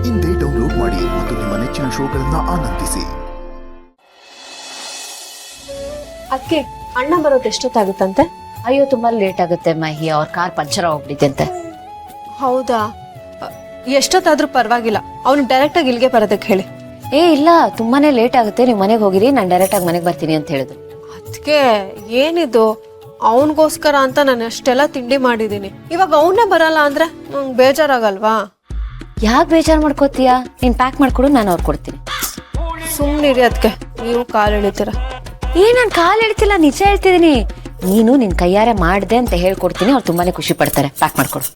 ಇಂದೇ ಡೌನ್ಲೋಡ್ ಮಾಡಿ ಮತ್ತು ನಿಮ್ಮ ನೆಚ್ಚಿನ ಶೋಗಳನ್ನ ಆನಂದಿಸಿ. ಅದಕ್ಕೆ ಅಣ್ಣ ಬರೋದು ಎಷ್ಟೊತ್ತಾಗುತ್ತಂತೆ? ಅಯ್ಯೋ ತುಂಬಾ ಲೇಟ್ ಆಗುತ್ತೆ ಮಹಿ, ಅವ್ರ ಕಾರ್ ಪಂಚರ್ ಹೋಗ್ಬಿಟ್ಟಿದ್ದಂತೆ. ಹೌದಾ? ಎಷ್ಟೊತ್ತಾದ್ರೂ ಪರವಾಗಿಲ್ಲ, ಅವನು ಡೈರೆಕ್ಟ್ ಆಗಿ ಇಲ್ಲಿಗೆ ಬರೋದಕ್ಕೆ ಹೇಳಿ. ಏ ಇಲ್ಲ, ತುಂಬಾನೇ ಲೇಟ್ ಆಗುತ್ತೆ, ನೀವು ಮನೆಗೆ ಹೋಗಿರಿ, ನಾನು ಡೈರೆಕ್ಟ್ ಆಗಿ ಮನೆಗೆ ಬರ್ತೀನಿ ಅಂತ ಹೇಳಿದ್ರು. ಅದಕ್ಕೆ ಏನಿದು, ಅವನಿಗೋಸ್ಕರ ಅಂತ ನಾನು ಅಷ್ಟೆಲ್ಲ ತಿಂಡಿ ಮಾಡಿದೀನಿ, ಇವಾಗ ಅವನೇ ಬರಲ್ಲ ಅಂದ್ರೆ ನಂಗೆ ಬೇಜಾರಾಗಲ್ವಾ? ಯಾಕೆ ಬೇಜಾರು ಮಾಡ್ಕೋತೀಯಾ? ನೀನ್ ಪ್ಯಾಕ್ ಮಾಡ್ಕೊಡು, ನಾನು ಅವ್ರು ಕೊಡ್ತೀನಿ. ಸುಮ್ಮನಿರಿ, ಅದಕ್ಕೆ ನೀವು ಕಾಲು ಎಳಿತೀರ. ನಾನು ಕಾಲ್ ಹೇಳ್ತಿಲ್ಲ, ನಿಜ ಹೇಳ್ತಿದ್ದೀನಿ. ನೀನು ನಿನ್ ಕೈಯಾರೆ ಮಾಡ್ದೆ ಅಂತ ಹೇಳ್ಕೊಡ್ತೀನಿ, ಅವ್ರು ತುಂಬಾನೇ ಖುಷಿ ಪಡ್ತಾರೆ. ಪ್ಯಾಕ್ ಮಾಡ್ಕೊಡು.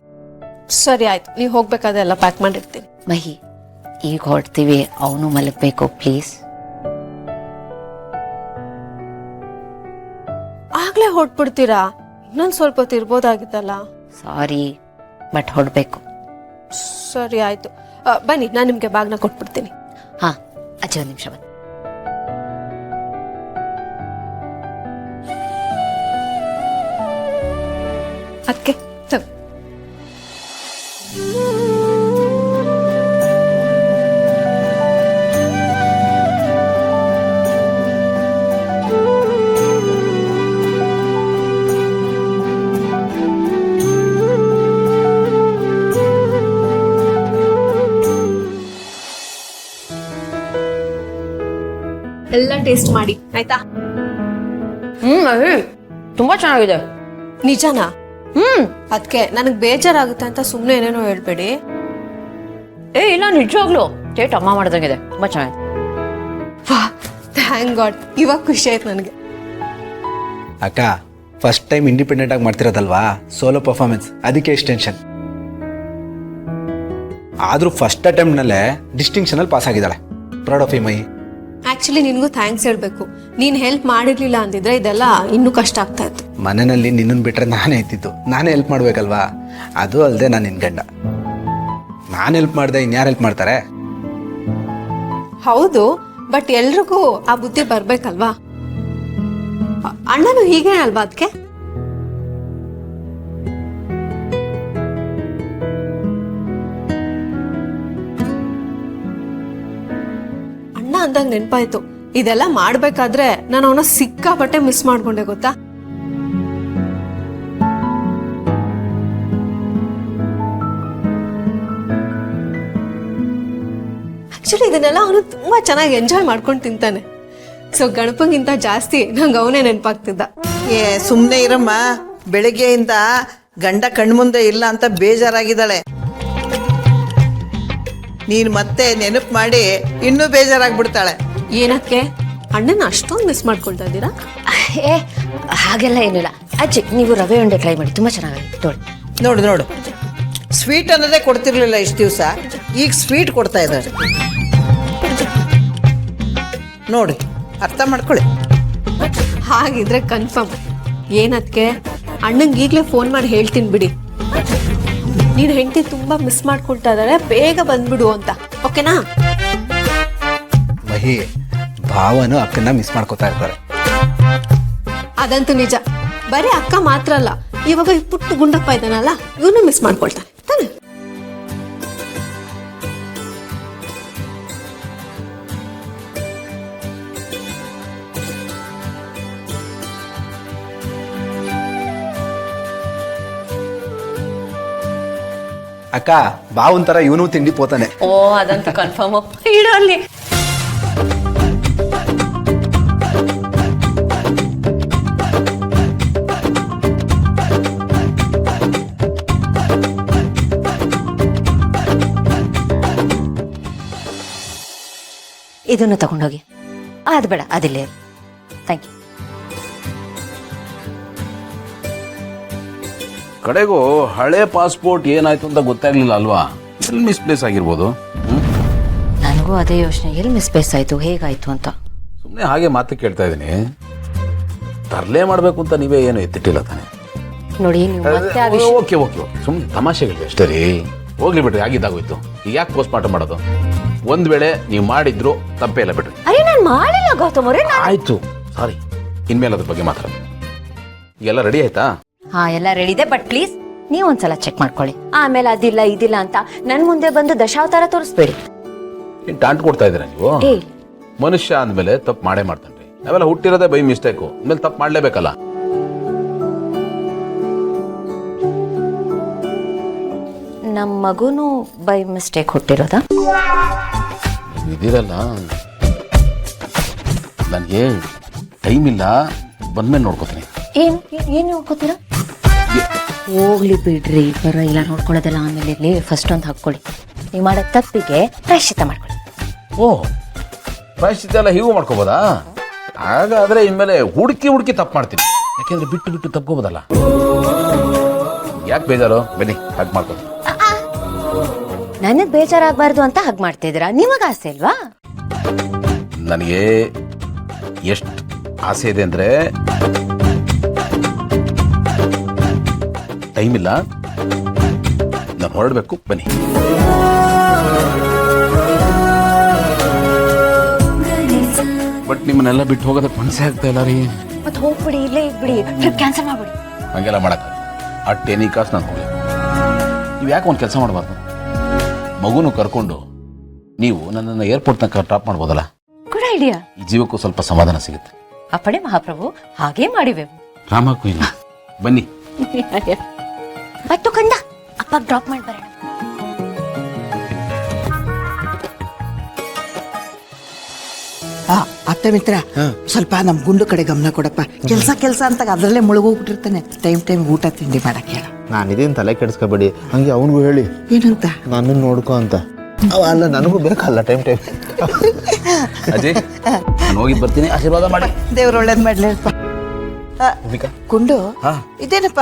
ಸರಿ ಆಯ್ತು, ನೀವು ಹೋಗ್ಬೇಕಾದ್ರೆ ಎಲ್ಲ ಪ್ಯಾಕ್ ಮಾಡಿರ್ತೀನಿ. ಮಹಿ, ಈಗ ಹೊರಡ್ತೀವಿ, ಅವನು ಮಲಗಬೇಕು ಪ್ಲೀಸ್. ಆಗ್ಲೇ ಹೊಟ್ಬಿಡ್ತೀರಾ? ಇನ್ನೊಂದು ಸ್ವಲ್ಪ ಹೊತ್ತು ಇರ್ಬೋದಾಗಿತ್ತಲ್ಲ. ಸಾರಿ, ಬಟ್ ಹೊರಡ್ಬೇಕು. ಸರಿ ಆಯ್ತು, ಬನ್ನಿ, ನಾನು ನಿಮ್ಗೆ ಬ್ಯಾಗ್ನ ಕೊಟ್ಬಿಡ್ತೀನಿ. ಹಾ ಅಜ್ಜಿ, ಒಂದು ನಿಮಿಷ ಬನ್ನಿ. ಅದಕ್ಕೆ ಎಲ್ಲ ಟೇಸ್ಟ್ ಮಾಡಿ ಆಯ್ತಾ? ತುಂಬಾ ಚೆನ್ನಾಗಿದೆ. ನಿಜನಾ? ಅದಕ್ಕೆ ನನಗ್ ಬೇಜಾರಾಗುತ್ತೆ ಅಂತ ಸುಮ್ನೆ ಏನೇನೋ ಹೇಳ್ಬೇಡಿ. ಏ ಇಲ್ಲ, ನಿಜವಾಗ್ಲು ಟೇಟ್ ಅಮ್ಮ ಮಾಡ್ದಂಗಿದೆ, ತುಂಬಾ ಚೆನ್ನಾಗಿದೆ. ಥ್ಯಾಂಕ್ ಗಾಡ್, ಇವಾಗ ಖುಷಿ ಆಯ್ತು ನನಗೆ. ಅಕ್ಕ, ಫಸ್ಟ್ ಟೈಮ್ ಇಂಡಿಪೆಂಡೆಂಟ್ ಆಗಿ ಮಾಡ್ತಿರೋದಲ್ವಾ, ಸೋಲೋ ಪರ್ಫಾರ್ಮೆನ್ಸ್, ಅದಕ್ಕೆ ಎಷ್ಟು ಟೆನ್ಷನ್. ಆದ್ರೂ ಫಸ್ಟ್ ಅಟೆಂಪ್ಟ್ ನಲ್ಲೇ ಡಿಸ್ಟಿಂಕ್ಷನ್ ಅಲ್ಲಿ ಪಾಸ್ ಆಗಿದ್ದಾಳೆ. Proud of you my. Actually ನಿನ್ಗೂ ಥ್ಯಾಂಕ್ಸ್ ಹೇಳ್ಬೇಕು. ನೀನ್ ಹೆಲ್ಪ್ ಮಾಡಿರ್ಲಿಲ್ಲ ಅಂದಿದ್ರೆ ಇದೆಲ್ಲ ಇನ್ನೂ ಕಷ್ಟ ಆಗ್ತಾ ಇತ್ತು. ಮನೆಯಲ್ಲಿ ನಿನ್ನನ್ನು ಬಿಟ್ರೆ ನಾನೇ ಇದ್ದಿದ್ದು, ನಾನೇ ಹೆಲ್ಪ್ ಮಾಡ್ಬೇಕಲ್ವಾ. ಅದು ಅಲ್ಲದೆ ನಾನು ನಿನ್ ಗಂಡ, ನಾನು ಹೆಲ್ಪ್ ಮಾಡ್ದೆ ಇನ್ಯಾರು ಹೆಲ್ಪ್ ಮಾಡ್ತಾರೆ? ಹೌದು, ಬಟ್ ಎಲ್ರಿಗೂ ಆ ಬುದ್ಧಿ ಬರ್ಬೇಕಲ್ವಾ? ಅಣ್ಣನು ಹೀಗೆ ಅಲ್ವಾ? ಅದಕ್ಕೆ ಅಣ್ಣ ಅಂದಾಗ ನೆನ್ಪಾಯ್ತು, ಇದೆಲ್ಲ ಮಾಡ್ಬೇಕಾದ್ರೆ ನಾನು ಅವನ ಸಿಕ್ಕಾಪಟ್ಟೆ ಮಿಸ್ ಮಾಡ್ಕೊಂಡೆ ಗೊತ್ತಾ. ಆಕ್ಚುಲಿ ಇದನ್ನೆಲ್ಲ ಅವನು ತುಂಬಾ ಚೆನ್ನಾಗಿ ಎಂಜಾಯ್ ಮಾಡ್ಕೊಂಡು ತಿಂತಾನೆ. ಸೊ ಗಣಪಂಗಿಂತ ಜಾಸ್ತಿ ನಂಗೆ ಅವನೇ ನೆನಪಾಗ್ತಿದ್ದ. ಏ ಸುಮ್ಮನೆ ಇರಮ್ಮ, ಬೆಳಿಗ್ಗೆಯಿಂದ ಗಂಡ ಕಣ್ಮುಂದೆ ಇಲ್ಲ ಅಂತ ಬೇಜಾರಾಗಿದ್ದಾಳೆ. ನೀನು ಮತ್ತೆ ನೆನಪು ಮಾಡಿ ಇನ್ನೂ ಬೇಜಾರಾಗ್ಬಿಡ್ತಾಳೆ. ಏನಕ್ಕೆ ಅಣ್ಣನ ಅಷ್ಟೊಂದು ಮಿಸ್ ಮಾಡ್ಕೊಳ್ತಾ ಇದ್ದೀರಾ? ಏ ಹಾಗೆಲ್ಲ ಏನಿಲ್ಲ ಅಜ್ಜಿ, ನೀವು ರವೆ ಉಂಡೆ ಟ್ರೈ ಮಾಡಿ, ತುಂಬಾ ಚೆನ್ನಾಗಿತ್ತು. ನೋಡು ನೋಡು, ಸ್ವೀಟ್ ಅನ್ನೋದೇ ಕೊಡ್ತಿರ್ಲಿಲ್ಲ ಇಷ್ಟು ದಿವಸ, ಈಗ ಸ್ವೀಟ್ ಕೊಡ್ತಾ ಇದ್ದಾರೆ ನೋಡಿ, ಅರ್ಥ ಮಾಡ್ಕೊಳ್ಳಿ. ಹಾಗಿದ್ರೆ ಕನ್ಫರ್ಮ್. ಏನದ್ಕೆ ಅಣ್ಣಂಗೆ ಈಗಲೇ ಫೋನ್ ಮಾಡಿ ಹೇಳ್ತೀನಿ ಬಿಡಿ, ನೀನ್ ಹೆಂಡತಿ ತುಂಬಾ ಮಿಸ್ ಮಾಡ್ಕೊಳ್ತಾ ಇದಾರೆ, ಬೇಗ ಬಂದ್ಬಿಡು ಅಂತ. ಓಕೆನಾ? ಮಹಿ, ಭಾವನು ಅಕ್ಕನ್ನ ಮಿಸ್ ಮಾಡ್ಕೋತಾ ಇರ್ತಾರೆ. ಅದಂತೂ ನಿಜ. ಬರೀ ಅಕ್ಕ ಮಾತ್ರ ಅಲ್ಲ, ಇವಾಗ ಈ ಪುಟ್ಟ ಗುಂಡಪ್ಪ ಇದ್ದಾನಲ್ಲ, ಇವನು ಮಿಸ್ ಮಾಡ್ಕೊಳ್ತಾನೆ ತಾನೆ. ಅಕ್ಕ, ಭಾವನ್ ತರ ಇವನು ತಿಂಡಿ ಪೋತಾನೆ. ಓ ಅದಂತೂ ಕನ್ಫರ್ಮ್. ಇಡು ಅಲ್ಲಿ. ಇದನ್ನು ತಗೊಂಡೋಗಿ. ಅದು ಬೇಡ, ಅದಿಲ್ಲೇ. Thank you. ಕಡೆಗೂ ಹಳೆ ಪಾಸ್ಪೋರ್ಟ್ ಏನಾಯ್ತು ಅಂತ ಗೊತ್ತಾಗ್ಲಿಲ್ಲ ಅಲ್ವಾ? ಎಲ್ಲಿ ಮಿಸ್ಪ್ಲೇಸ್ ಆಗಿರ್ಬೋದು? ನನಗೂ ಅದೇ ಯೋಚನೆ, ಎಲ್ಲಿ ಮಿಸ್ಪ್ಲೇಸ್ ಆಯ್ತು, ಹೇಗಾಯ್ತು ಅಂತ. ಸುಮ್ಮನೆ ಹಾಗೆ ಮಾತು ಕೇಳ್ತಾ ಇದ್ದೀನಿ. ತರಲೆ ಮಾಡಬೇಕು ಅಂತ ನೀವೇ ಏನು ಎತ್ತಿಟ್ಟಿಲ್ಲ ತಾನೆ? ನೋಡಿ ನೀವು ಮತ್ತೆ ಓಕೆ ಓಕೆ ಓಕೆ, ಸುಮ್ಮನೆ ತಮಾಷೆಗಳಿವೆ ಅಷ್ಟೇ ರೀ. ಹೋಗ್ಲಿ ಬಿಡ್ರಿ, ಆಗಿದ್ದಾಗೋಯ್ತು. ಈಗ ಯಾಕೆ ಪೋಸ್ಟ್ ಮಾರ್ಟಮ್ ಮಾಡೋದು? ಒಂದ್ ವೇಳೆ ನೀವು ಮಾಡಿದ್ರು ತಪ್ಪೇ ಇಲ್ಲ ಬಿಡ್ರಿ. ಅರೆ ನಾನು ಮಾಡಿಲ್ಲ ಗೌತಮ್ ಅವರೇ. ಆಯ್ತು, ಸಾರಿ. ಇನ್ಮೇಲೆ ಅದ್ರ ಬಗ್ಗೆ ಮಾತಾಡೋದು. ಎಲ್ಲ ರೆಡಿ ಆಯ್ತಾ? ಹಾ ಎಲ್ಲ ರೆಡಿ ಇದೆ, ಬಟ್ ಪ್ಲೀಸ್ ನೀವು ಒಂದ್ಸಲ ಚೆಕ್ ಮಾಡ್ಕೊಳ್ಳಿ. ಆಮೇಲೆ ಅದಿಲ್ಲ ಇದಿಲ್ಲ ಅಂತ ನನ್ ಮುಂದೆ ಬಂದು ದಶಾವತಾರ ತೋರಿಸ್ಬೇಡಿ. ಏನ್ ಟಾಂಟ್ ಕೊಡ್ತಾ ಇದ್ದೀರಾ ನೀವು? ಏ ಮನುಷ್ಯ ಅಂದ್ಮೇಲೆ ತಪ್ಪು ಮಾಡೇ ಮಾಡ್ತಾನ್ರಿ. ನಾವೆಲ್ಲ ಹುಟ್ಟಿರೋದೇ ಬೈ ಮಿಸ್ಟೇಕು, ಆಮೇಲೆ ತಪ್ಪು ಮಾಡ್ಲೇಬೇಕಲ್ಲ. ನಮ್ಮ ಮಗುನು ಬೈ ಮಿಸ್ಟೇಕ್ ಹುಟ್ಟಿರೋದಾ? ಇದಿರಲ್ಲ, ನನಗೆ ಟೈಮ್ ಇಲ್ಲ, ಬಂದ್ಮೇಲೆ ನೋಡ್ಕೋತೀನಿ. ಏನ್ ನೋಡ್ಕೋತೀರಾ? ಹೋಗ್ಲಿ ಬಿಡ್ರಿ, ಬರೋ ಇಲ್ಲ ನೋಡ್ಕೊಳ್ಳೋದೆಲ್ಲ ಆಮೇಲೆ ಇರ್ಲಿ. ಫಸ್ಟ್ ಒಂದು ಹಾಕೊಳ್ಳಿ. ನೀವು ಮಾಡೋ ತಪ್ಪಿಗೆ ಪ್ರಾಯಶ್ಚಿತ್ತ ಮಾಡ್ಕೊಳ್ಳಿ. ಓ, ಪ್ರಾಯಶ್ಚಿತ್ತ ಎಲ್ಲ ಹೀಗೂ ಮಾಡ್ಕೋಬೋದಾ? ಹಾಗಾದ್ರೆ ಇನ್ಮೇಲೆ ಹುಡುಕಿ ತಪ್ಪು ಮಾಡ್ತೀನಿ. ಯಾಕೆಂದ್ರೆ ಬಿಟ್ಟು ತಪ್ಕೋಬೋದಲ್ಲ. ಯಾಕೆ ಬೇಜಾರು? ಬನ್ನಿ ಹಾಗೆ ಮಾಡ್ಕೋತೀನಿ. ನನಗ್ ಬೇಜಾರಾಗಬಾರ್ದು ಅಂತ ಹಾಗೆ ಮಾಡ್ತಿದ್ದೀರಾ? ನಿಮಗ ಆಸೆ ಇಲ್ವಾ? ನನಗೆ ಎಷ್ಟು ಆಸೆ ಇದೆ ಅಂದ್ರೆ ಟೈಮ್ ಇಲ್ಲ, ನಾನು ಹೊರಡಬೇಕು. ಬನ್ನಿ. ಬಟ್ ನಿಮ್ಮನ್ನೆಲ್ಲ ಬಿಟ್ಟು ಹೋಗೋದಕ್ಕೆ ಮನಸ್ಸೇ ಆಗ್ತಾ ಇಲ್ಲ ರೀ. ಮತ್ತೆ ಹೋಗ್ಬಿಡಿ, ಇಲ್ಲೇ ಇದ್ಬಿಡಿ, ಟ್ರಿಪ್ ಕ್ಯಾನ್ಸಲ್ ಮಾಡ್ಬಿಡಿ. ಹಂಗೆಲ್ಲ ಮಾಡಕ್ಕ ಆ ಟೆನಿ ಕಾಸು ನಾನು ಹೋಗಿ. ನೀವು ಯಾಕೆ ಒಂದು ಕೆಲಸ ಮಾಡಬಾರ್ದು? ಮಗುನು ಕರ್ಕೊಂಡು ನೀವು ನನ್ನನ್ನು ಏರ್ಪೋರ್ಟ್ ತನಕ ಡ್ರಾಪ್ ಮಾಡ್ಬೋದಲ್ಲ? Good idea. ಈ ಜೀವಕ್ಕೂ ಸ್ವಲ್ಪ ಸಮಾಧಾನ ಸಿಗುತ್ತೆ. ಅಪ್ಪಣೆ ಮಹಾಪ್ರಭು, ಹಾಗೇ ಮಾಡಿವೆವು. ರಾಮ ಕುಯ್ನ, ಬನ್ನಿ. ಮತ್ತು ಕಂದ ಅಪ್ಪ ಡ್ರಾಪ್ ಮಾಡಿ ಬರೋಣ. ಅತ್ತೆ ಮಿತ್ರ, ಸ್ವಲ್ಪ ನಮ್ ಗುಂಡು ಕಡೆ ಗಮನ ಕೊಡಪ್ಪ. ಕೆಲ್ಸ ಅಂತ ಅದ್ರಲ್ಲೇ ಮುಳುಗೋಗ್ಬಿಟ್ಟಿರ್ತಾನೆ. ಟೈಮ್ ಊಟ ತಿಂಡಿ ಮಾಡಕ್ಕೆ ಹೇಳ. ನಾನಿದೇನು ತಲೆ ಕೆಡಿಸ್ಕೋಬೇಡಿ, ಹಂಗೆ ಅವನಿಗೂ ಹೇಳಿ ಏನಂತ? ನನ್ನನ್ನು ನೋಡ್ಕೊ ಅಂತ. ಅಲ್ಲ, ನನಗೂ ಬೇಕಲ್ಲ ಟೈಮ್. ಅಜಯ್, ನಾನು ಹೋಗಿದ್ದು ಬರ್ತೀನಿ, ಆಶೀರ್ವಾದ ಮಾಡಿ. ದೇವ್ರ ಒಳ್ಳೇದ್ ಮಾಡ್ಲಿಪ್ಪ. ಗುಂಡು, ಇದೇನಪ್ಪ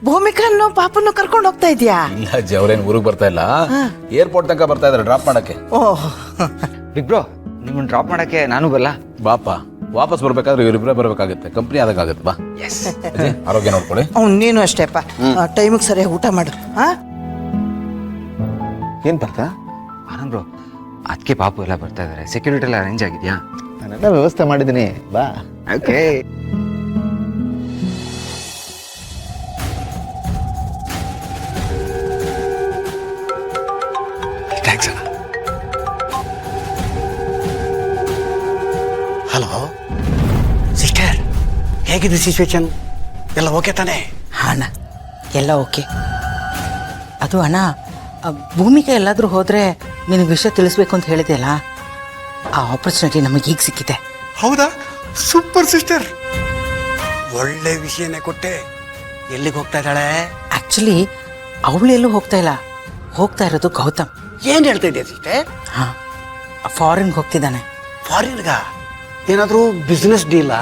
ಭೂಮಿಕನ್ನು ಪಾಪನ್ನು ಕರ್ಕೊಂಡು ಹೋಗ್ತಾ ಇದೀಯಾ? ಇಲ್ಲ ಅಜ್ಜಿ, ಅವ್ರೇನು ಊರಿಗೆ ಬರ್ತಾ ಇಲ್ಲ, ಏರ್ಪೋರ್ಟ್ ತನಕ ಬರ್ತಾ ಇದಾರೆ ಡ್ರಾಪ್ ಮಾಡಕ್ಕೆ. ಓಹ್, ಬಿಗ್ ಬ್ರೋ, ನಿಮ್ಮನ್ನ ಡ್ರಾಪ್ ಮಾಡಕ್ಕೆ ನಾನು ಬರಲ್ಲ. ಬಾಪ, ವಾಪಸ್ ಬರ್ಬೇಕಾದ್ರೆ ಇವರಿಬ್ಬರೇ ಬರ್ಬೇಕಾಗುತ್ತೆ. ಕಂಪ್ನಿ ಆದಾಗುತ್ತೆ. ಬಾ. ಅಜಯ್, ಆರೋಗ್ಯ ನೋಡ್ಕೊಳ್ಳಿ. ನೀನು ಅಷ್ಟೇಪ್ಪ, ಟೈಮಿಗೆ ಸರಿಯಾಗಿ ಊಟ ಮಾಡು. ಏನು ಬರ್ತಾ? ಆನಂದ್ ಬ್ರೋ, ಅದಕ್ಕೆ ಪಾಪು ಎಲ್ಲ ಬರ್ತಾ ಇದಾರೆ. ಸೆಕ್ಯೂರಿಟಿ ಎಲ್ಲ ಅರೇಂಜ್ ಆಗಿದ್ಯಾ? ನಾನೆಲ್ಲ ವ್ಯವಸ್ಥೆ ಮಾಡಿದ್ದೀನಿ, ಬಾ. ಓಕೆ. ಥ್ಯಾಂಕ್ಸ್ ಅಣ್ಣ. ಹಲೋ ಸಿಸ್ಟರ್, ಹೇಗಿದೆ ಸಿಚುವೇಶನ್? ಎಲ್ಲ ಓಕೆ ತಾನೇ? ಅಣ್ಣ, ಎಲ್ಲ ಓಕೆ. ಅದು ಅಣ್ಣ, ಭೂಮಿಗೆ ಎಲ್ಲಾದರೂ ಹೋದರೆ ನಿನಗೆ ವಿಷಯ ತಿಳಿಸ್ಬೇಕು ಅಂತ ಹೇಳಿದೆಯಲ್ಲ, ಆ ಆಪರ್ಚುನಿಟಿ ನಮಗೆ ಈಗ ಸಿಕ್ಕಿದೆ. ಹೌದಾ? ಸೂಪರ್ ಸಿಸ್ಟರ್, ಒಳ್ಳೆ ವಿಷಯನೇ ಕೊಟ್ಟೆ. ಎಲ್ಲಿಗೆ ಹೋಗ್ತಾ ಇದ್ದಾಳೆ? ಆ್ಯಕ್ಚುಲಿ ಅವಳು ಎಲ್ಲೂ ಹೋಗ್ತಾ ಇಲ್ಲ, ಹೋಗ್ತಾ ಇರೋದು ಗೌತಮ್. ಏನು ಹೇಳ್ತಾ ಇದೆಯಾ ಸಿಸ್ಟರ್? ಹಾಂ, ಫಾರಿನ್ಗೆ ಹೋಗ್ತಿದ್ದಾನೆ. ಫಾರಿನ್ಗ? ಏನಾದರೂ ಬಿಸ್ನೆಸ್ ಡೀಲಾ?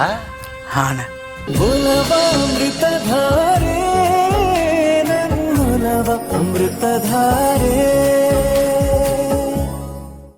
ಹಾಂ ಅಣ್ಣ. ಅಮೃತಧಾರೆ